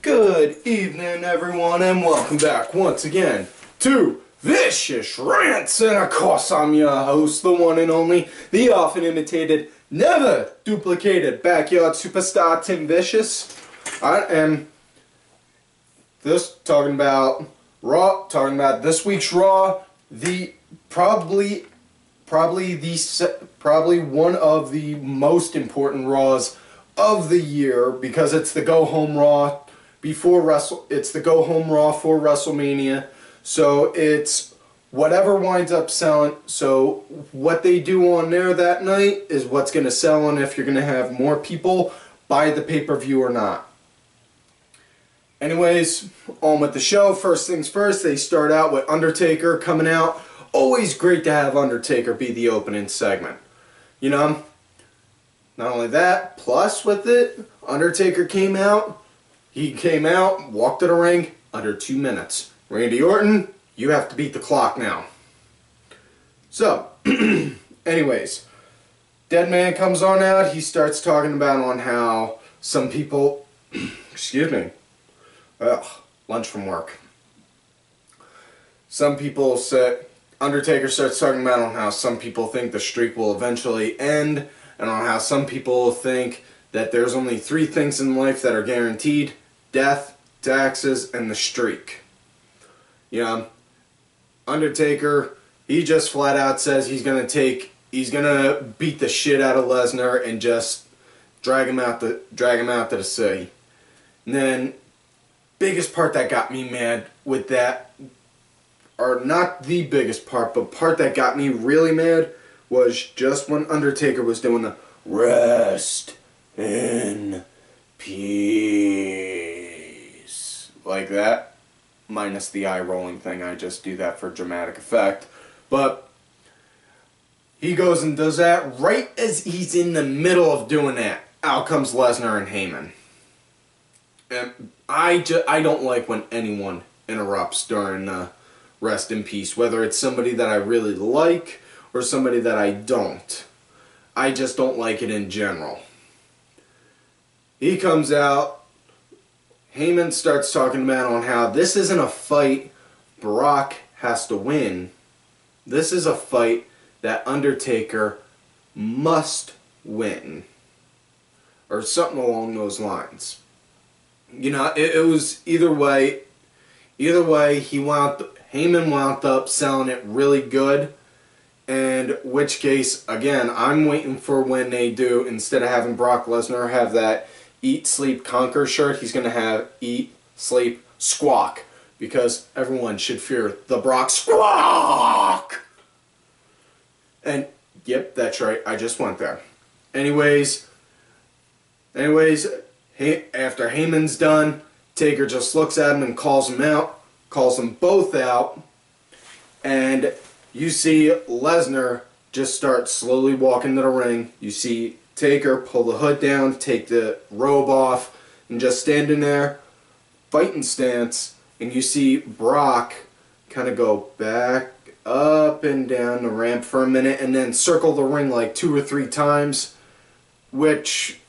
Good evening, everyone, and welcome back once again to Vicious Rants. And of course, I'm your host, the one and only, the often imitated, never duplicated backyard superstar Tim Vicious. I am talking about Raw, talking about this week's Raw, the probably one of the most important Raws of the year, because it's the go home Raw it's the go home Raw for WrestleMania. So it's whatever winds up selling. So what they do on there that night is what's going to sell, and if you're going to have more people buy the pay-per-view or not. Anyways, on with the show. First things first, they start out with Undertaker coming out. Always great to have Undertaker be the opening segment. You know, not only that, plus with it, Undertaker came out. He came out, walked to the ring, under 2 minutes. Randy Orton, you have to beat the clock now. So, anyways, Deadman comes on out. He starts talking about on how some people, excuse me, lunch from work. Some people say, Undertaker starts talking about on how some people think the streak will eventually end, and on how some people think that there's only 3 things in life that are guaranteed: death, taxes, and the streak. You know, Undertaker, he just flat out says he's gonna beat the shit out of Lesnar and just drag him out to the sea. And then, biggest part that got me mad with that, or not the biggest part, but part that got me really mad, was just when Undertaker was doing the rest in peace, like that, minus the eye rolling thing. I just do that for dramatic effect. But he goes and does that. Right as he's in the middle of doing that, out comes Lesnar and Heyman. And I don't like when anyone interrupts during the rest in peace, whether it's somebody that I really like or somebody that I don't. I just don't like it in general. He comes out, Heyman starts talking about on how this isn't a fight Brock has to win. This is a fight that Undertaker must win, or something along those lines. You know, it was either way, Heyman wound up selling it really good. And which case, again, I'm waiting for when they do, instead of having Brock Lesnar have that Eat, Sleep, Conquer shirt, he's going to have Eat, Sleep, Squawk. Because everyone should fear the Brock Squawk! And, yep, that's right, I just went there. Anyways, after Heyman's done, Taker just looks at him and calls them both out, and you see Lesnar just start slowly walking to the ring. You see Taker pull the hood down, take the robe off, and just standing there, fighting stance. And you see Brock kind of go back up and down the ramp for a minute and then circle the ring like 2 or 3 times. Which,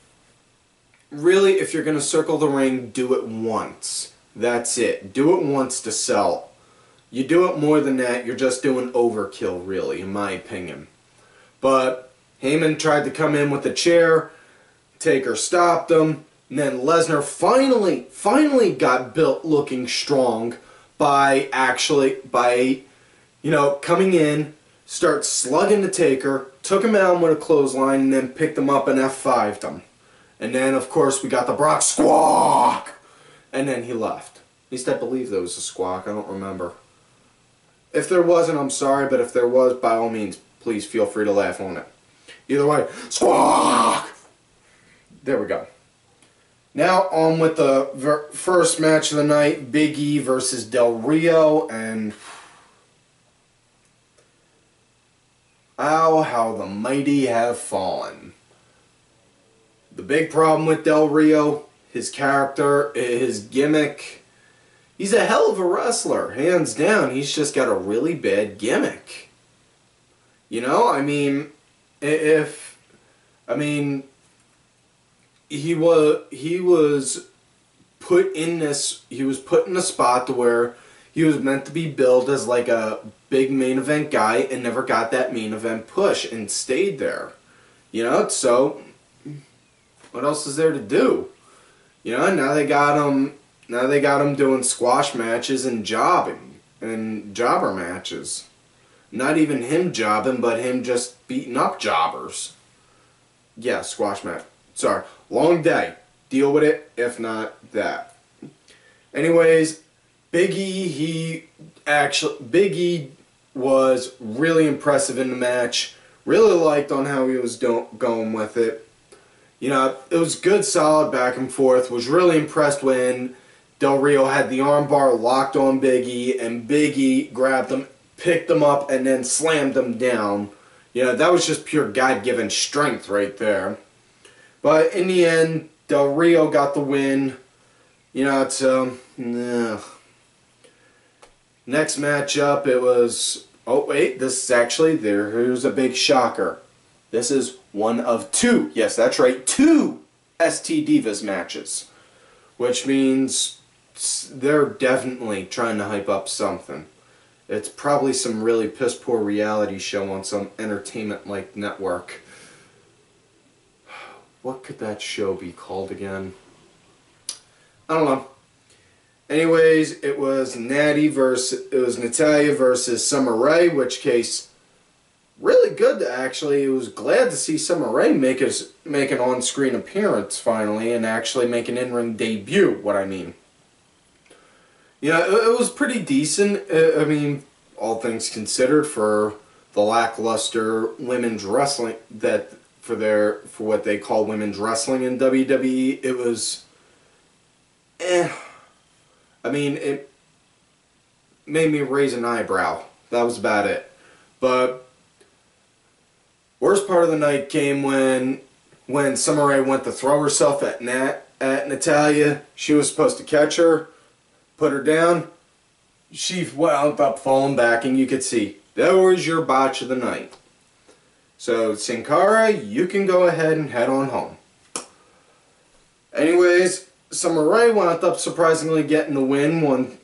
really, if you're going to circle the ring, do it once. That's it. Do it once to sell. You do it more than that, you're just doing overkill, really, in my opinion. But Heyman tried to come in with a chair, Taker stopped him, and then Lesnar finally got built looking strong by coming in, start slugging the Taker, took him out with a clothesline, and then picked him up and F5'd him. And then, of course, we got the Brock Squawk! And then he left. At least I believe there was a squawk, I don't remember. If there wasn't, I'm sorry, but if there was, by all means, please feel free to laugh on it. Either way, squawk! There we go. Now on with the first match of the night, Big E versus Del Rio, and oh, how the mighty have fallen. The big problem with Del Rio, his character, his gimmick. He's a hell of a wrestler, hands down. He's just got a really bad gimmick. You know, I mean, he was put in a spot to where he was meant to be billed as like a big main event guy and never got that main event push and stayed there. You know, so what else is there to do? You know, now they got him doing squash matches and jobbing and jobber matches. Not even him jobbing, but him just beating up jobbers. Yeah, squash match. Sorry, long day. Deal with it, if not that. Anyways, Big E was really impressive in the match. Really liked on how he was going with it. You know, it was good, solid back and forth. Was really impressed when Del Rio had the armbar locked on Big E, and Big E grabbed him, picked him up, and then slammed him down. You know, that was just pure God-given strength right there. But in the end, Del Rio got the win. You know, it's next matchup, it was... Oh, wait, this is actually... Here's a big shocker. This is one of two. Yes, that's right, two ST Divas matches. Which means they're definitely trying to hype up something. It's probably some really piss-poor reality show on some entertainment-like network. What could that show be called again? I don't know. Anyways, it was Natalia versus Summer Rae, which case, really good actually. It was glad to see Summer Rae make an on-screen appearance finally and actually make an in-ring debut, what I mean. Yeah, it was pretty decent. I mean, all things considered, for the lackluster women's wrestling for what they call women's wrestling in WWE, it was I mean, it made me raise an eyebrow. That was about it. But worst part of the night came when Summer Rae went to throw herself at Natalya. She was supposed to catch her, put her down. She wound up falling back, and you could see that was your botch of the night. So Sin Cara, you can go ahead and head on home. Anyways, Summer Rae wound up surprisingly getting the win. Wound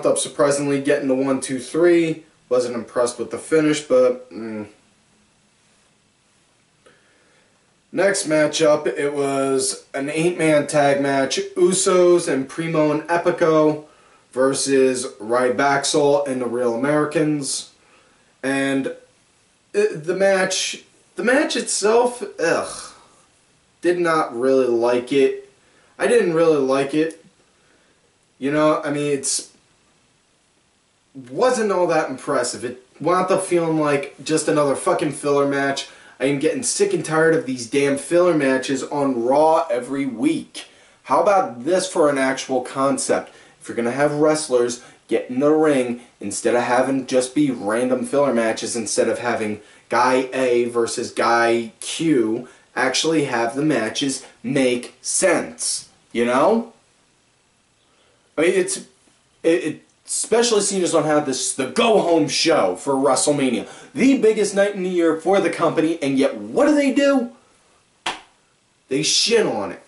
up surprisingly getting the 1, 2, 3. Wasn't impressed with the finish, but next matchup, it was an 8-man tag match. Usos and Primo and Epico versus Ryback and the Real Americans. And the match itself, did not really like it. I didn't really like it. You know, I mean, wasn't all that impressive. It wound up feeling like just another fucking filler match. I am getting sick and tired of these damn filler matches on Raw every week. How about this for an actual concept? If you're going to have wrestlers get in the ring, instead of having just be random filler matches, instead of having guy A versus guy Q, actually have the matches make sense. You know? I mean, it especially seen as on how the go-home show for WrestleMania. The biggest night in the year for the company, and yet what do? They shit on it.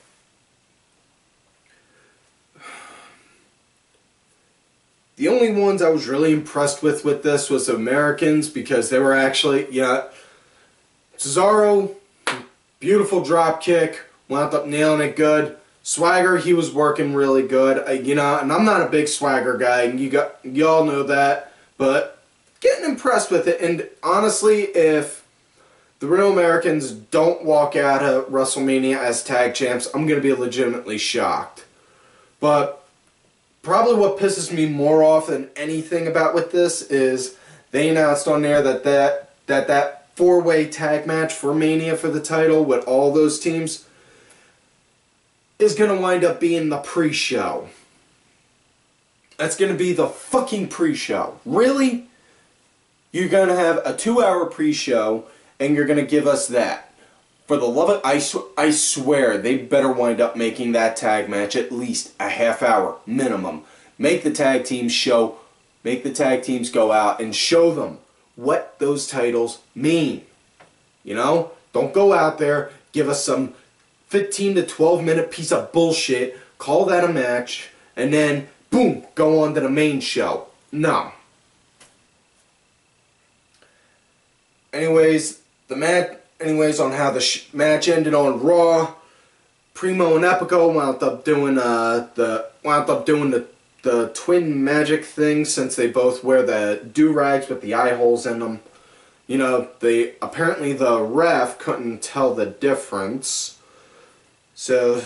The only ones I was really impressed with this was the Americans, because they were actually, Cesaro, beautiful drop kick, wound up nailing it good. Swagger, he was working really good, and I'm not a big Swagger guy, and y'all know that, but getting impressed with it. And honestly, if the Real Americans don't walk out of WrestleMania as tag champs, I'm going to be legitimately shocked. But probably what pisses me more off than anything about with this is they announced on there that four-way tag match for Mania for the title with all those teams is going to wind up being the pre-show. That's going to be the fucking pre-show. Really? You're going to have a 2-hour pre-show, and you're going to give us that. For the love of I swear, they better wind up making that tag match at least a half hour minimum. Make the tag teams go out and show them what those titles mean. You know? Don't go out there, give us some 15 to 12 minute piece of bullshit call that a match, and then, boom, go on to the main show. No. Anyways, on how the match ended on Raw, Primo and Epico wound up doing the twin magic thing, since they both wear the do-rags with the eye holes in them. You know, apparently the ref couldn't tell the difference. So,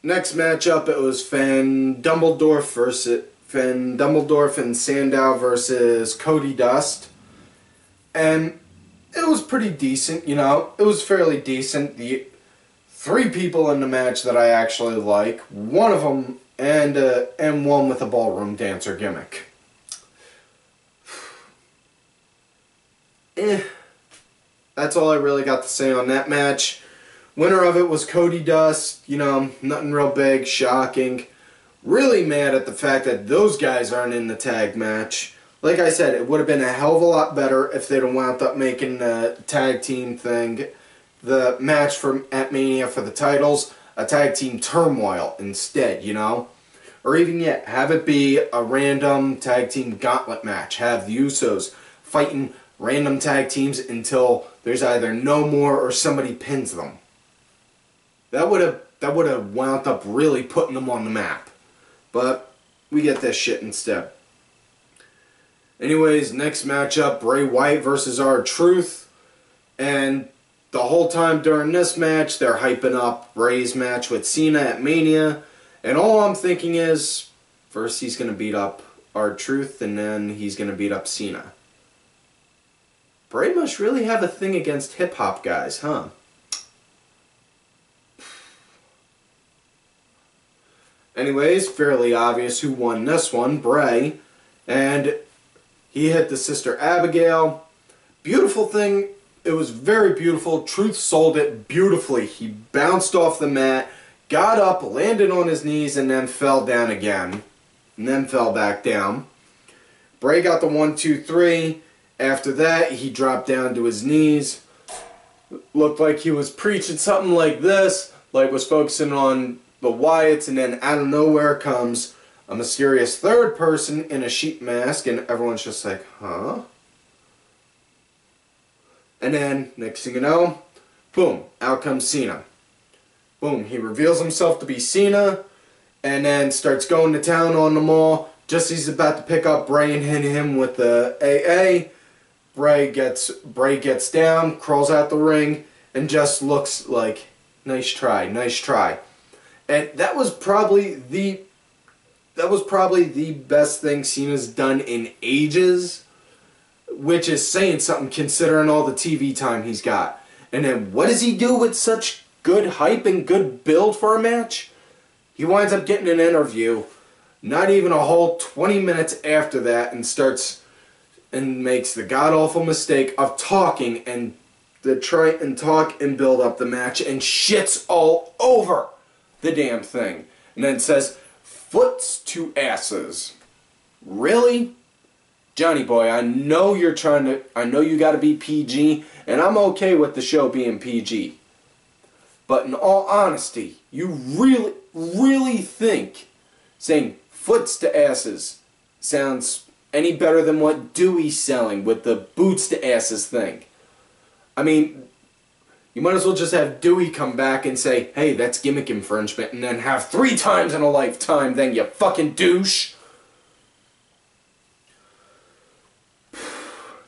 next matchup, it was Finn Dumbledore and Sandow versus Cody Dust. And it was pretty decent, you know. It was fairly decent. The 3 people in the match that I actually like. One of them, and one with a ballroom dancer gimmick. That's all I really got to say on that match. Winner of it was Cody Dust. You know, nothing real big, shocking. Really mad at the fact that those guys aren't in the tag match. Like I said, it would have been a hell of a lot better if they'd have wound up making the tag team thing, the match at Mania for the titles, a tag team turmoil instead, you know? Or even yet, have it be a random tag team gauntlet match. Have the Usos fighting random tag teams until there's either no more or somebody pins them. That would have wound up really putting them on the map. But we get this shit instead. Anyways, next matchup, Bray Wyatt versus R-Truth. And the whole time during this match, they're hyping up Bray's match with Cena at Mania. And all I'm thinking is, first he's going to beat up R-Truth, and then he's going to beat up Cena. Bray must really have a thing against hip-hop guys, huh? Anyways, fairly obvious who won this one, Bray. And he hit the Sister Abigail. Beautiful thing. It was very beautiful. Truth sold it beautifully. He bounced off the mat, got up, landed on his knees, and then fell down again. And then fell back down. Bray got the 1, 2, 3. After that, he dropped down to his knees. Looked like he was preaching something like this, like was focusing on the Wyatts, and then out of nowhere comes a mysterious third person in a sheep mask, and everyone's just like, huh? And then, next thing you know, boom, out comes Cena. Boom, he reveals himself to be Cena, and then starts going to town on them all. Just as he's about to pick up Bray and hit him with the AA, Bray gets down, crawls out the ring, and just looks like, nice try, nice try. And that was probably the best thing Cena's done in ages, which is saying something considering all the TV time he's got. And then what does he do with such good hype and good build for a match? He winds up getting an interview, not even a whole 20 minutes after that, and makes the god-awful mistake of talking and try and talk and build up the match and shits all over the damn thing. And then says, foots to asses. Really? Johnny boy, I know you gotta be PG, and I'm okay with the show being PG. But in all honesty, you really think saying foots to asses sounds any better than what Dewey's selling with the boots to asses thing? I mean, you might as well just have Dewey come back and say, hey, that's gimmick infringement, and then have 3 times in a lifetime then, you fucking douche.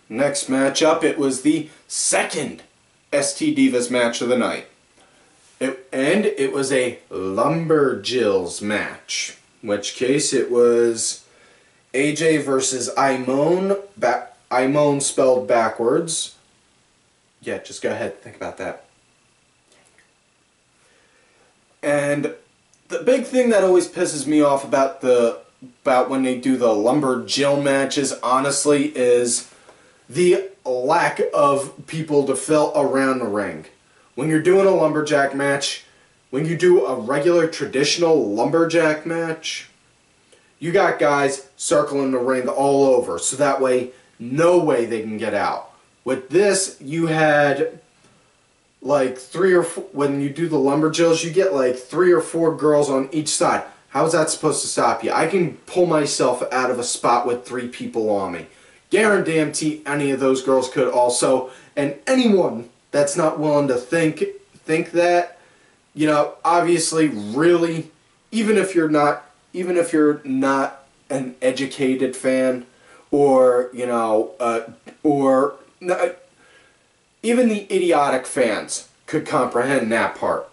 Next matchup, it was the second ST Divas match of the night. It was a Lumberjills match. In which case it was AJ versus Imone. Imone spelled backwards. Yeah, just go ahead, think about that. And the big thing that always pisses me off about when they do the Lumberjill matches, honestly, is the lack of people to fill around the ring. When you're doing a lumberjack match, when you do a regular traditional lumberjack match, you got guys circling the ring all over, so that way, no way they can get out. With this, you had like three or four, when you do the lumberjills, you get like 3 or 4 girls on each side. How's that supposed to stop you? I can pull myself out of a spot with 3 people on me. Guarantee any of those girls could also, and anyone that's not willing to think that, you know, obviously really, even if you're not an educated fan, or you know, or not, even the idiotic fans could comprehend that part.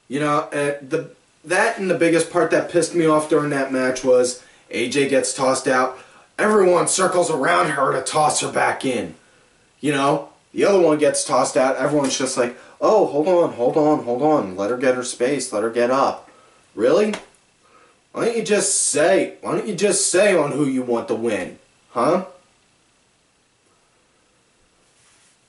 You know, and the biggest part that pissed me off during that match was AJ gets tossed out. Everyone circles around her to toss her back in. You know, the other one gets tossed out. Everyone's just like, oh, hold on. Let her get her space. Let her get up. Really? Why don't you just say on who you want to win? Huh?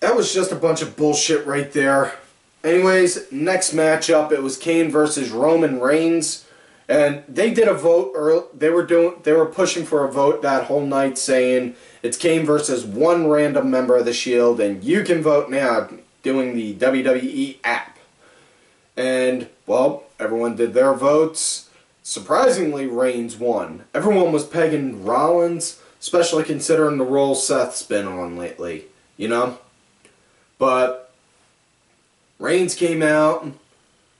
That was just a bunch of bullshit right there. Anyways, next matchup, it was Kane versus Roman Reigns, and they did a vote. They were pushing for a vote that whole night, saying it's Kane versus one random member of the Shield, and you can vote now doing the WWE app. And well, everyone did their votes. Surprisingly, Reigns won. Everyone was pegging Rollins, especially considering the role Seth's been on lately. You know, but Reigns came out, and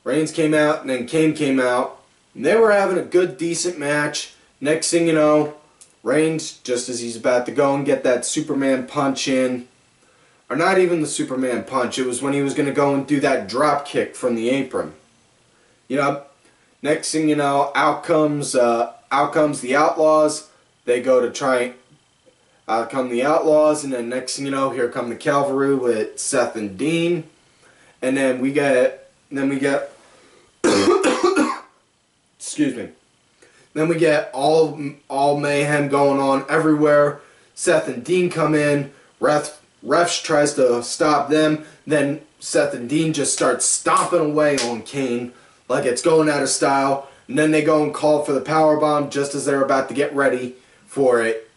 then Kane came out, and they were having a good, decent match. Next thing you know, Reigns, just as he's about to go and get that Superman punch in, or not even the Superman punch, it was when he was going to go and do that drop kick from the apron. You know, next thing you know, out comes the Outlaws. They go to try, out come the Outlaws, and then next thing you know, here come the Cavalry with Seth and Dean. And then we get, excuse me. Then we get all mayhem going on everywhere. Seth and Dean come in. Refs tries to stop them. Then Seth and Dean just start stomping away on Kane like it's going out of style. And then they go and call for the powerbomb just as they're about to get ready for it.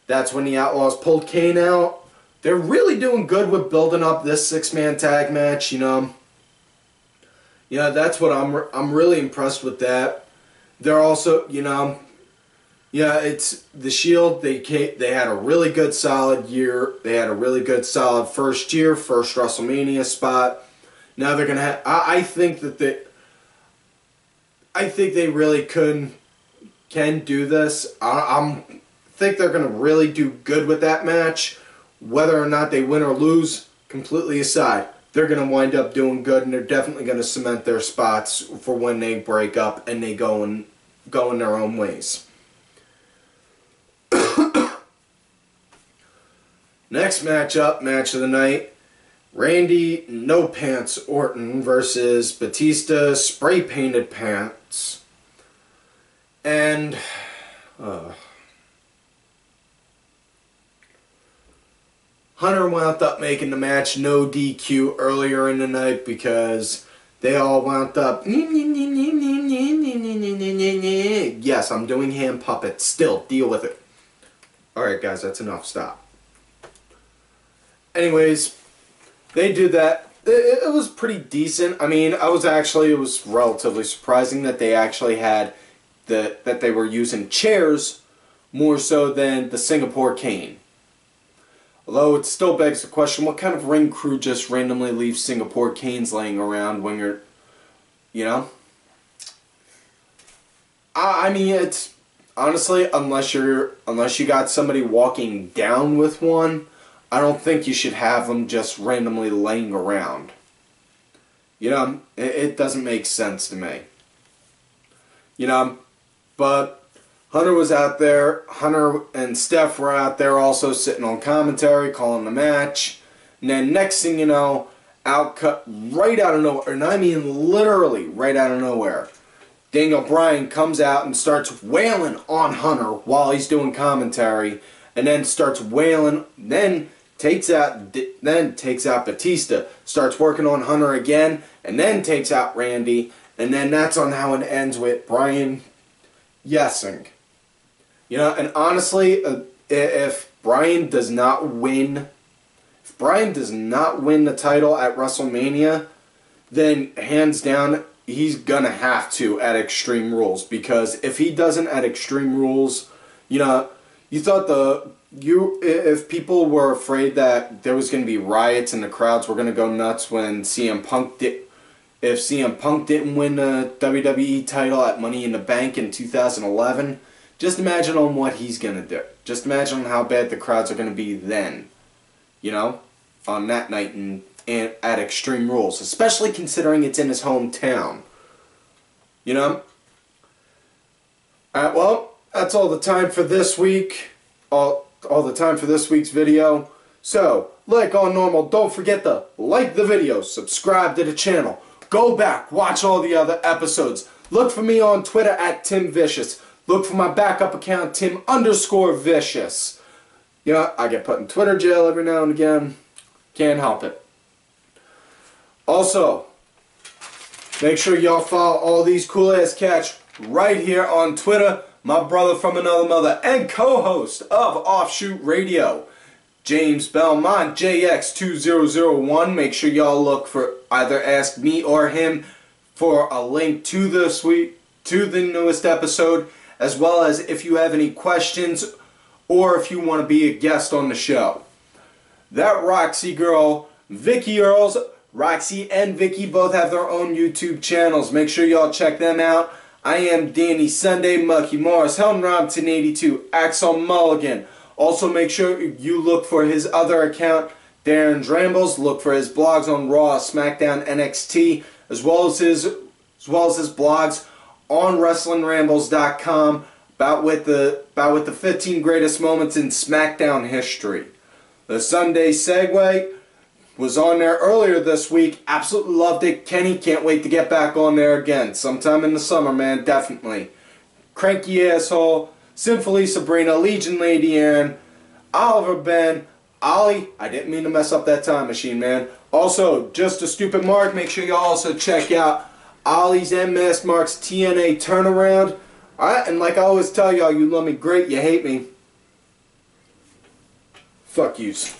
That's when the Outlaws pulled Kane out. They're really doing good with building up this 6-man tag match, you know. Yeah, that's what I'm really impressed with that. They're also, you know, yeah, it's the Shield. They had a really good solid year. They had a really good solid first year, first WrestleMania spot. Now they're gonna have. I think they really can do this. I think they're gonna really do good with that match. Whether or not they win or lose, completely aside, they're going to wind up doing good, and they're definitely going to cement their spots for when they break up and they go in their own ways. Next matchup, match of the night, Randy No Pants Orton versus Batista Spray Painted Pants. And Hunter wound up making the match no DQ earlier in the night because they all wound up. Yes, I'm doing hand puppets. Still, deal with it. Alright, guys, that's enough. Stop. Anyways, they do that. It was pretty decent. I mean, it was relatively surprising that they actually had that they were using chairs more so than the Singapore cane. Although it still begs the question, what kind of ring crew just randomly leaves Singapore canes laying around when you're, you know? I mean, it's honestly, unless you got somebody walking down with one, I don't think you should have them just randomly laying around. You know, it doesn't make sense to me. You know, but Hunter was out there. Hunter and Steph were out there also sitting on commentary, calling the match. And then next thing you know, right out of nowhere, and I mean literally right out of nowhere, Daniel Bryan comes out and starts wailing on Hunter while he's doing commentary, and then starts wailing, then takes out Batista, starts working on Hunter again, and then takes out Randy, and then that's on how it ends with Bryan yesing. You know, and honestly, if Bryan does not win, if Bryan does not win the title at WrestleMania, then hands down, he's gonna have to at Extreme Rules, because if he doesn't at Extreme Rules, you know, you thought if people were afraid that there was gonna be riots and the crowds were gonna go nuts when CM Punk did, if CM Punk didn't win the WWE title at Money in the Bank in 2011, just imagine on what he's gonna do. Just imagine how bad the crowds are gonna be then, you know, on that night at Extreme Rules, especially considering it's in his hometown. You know? Alright, well, that's all the time for this week. All the time for this week's video. So, like all normal, don't forget to like the video, subscribe to the channel, go back, watch all the other episodes. Look for me on Twitter at Tim Vicious. Look for my backup account, Tim_Vicious. You know, I get put in Twitter jail every now and again. Can't help it. Also, make sure y'all follow all these cool-ass cats right here on Twitter. My brother from another mother and co-host of Offshoot Radio, James Belmont, JX2001. Make sure y'all look for either Ask Me or him for a link to the newest episode, as well as if you have any questions or if you want to be a guest on the show. That Roxy girl, Vicky Earls, Roxy and Vicky both have their own YouTube channels. Make sure y'all check them out. I am Danny Sunday, Mucky Morris, Helm Rompton 82, Axel Mulligan. Also make sure you look for his other account, Darren Drambles. Look for his blogs on Raw, SmackDown, NXT, as well as his blogs on WrestlingRambles.com about with the 15 greatest moments in SmackDown history. The Sunday Segue was on there earlier this week. Absolutely loved it. Kenny, can't wait to get back on there again. Sometime in the summer, man, definitely. Cranky Asshole, Sinfully Sabrina, Legion Lady Aaron, Oliver Ben, Ollie. I didn't mean to mess up that time machine, man. Also, Just a Stupid Mark. Make sure you also check out Ollie's and Mask Mark's TNA Turnaround. Alright, and like I always tell y'all, you love me great, you hate me. Fuck yous.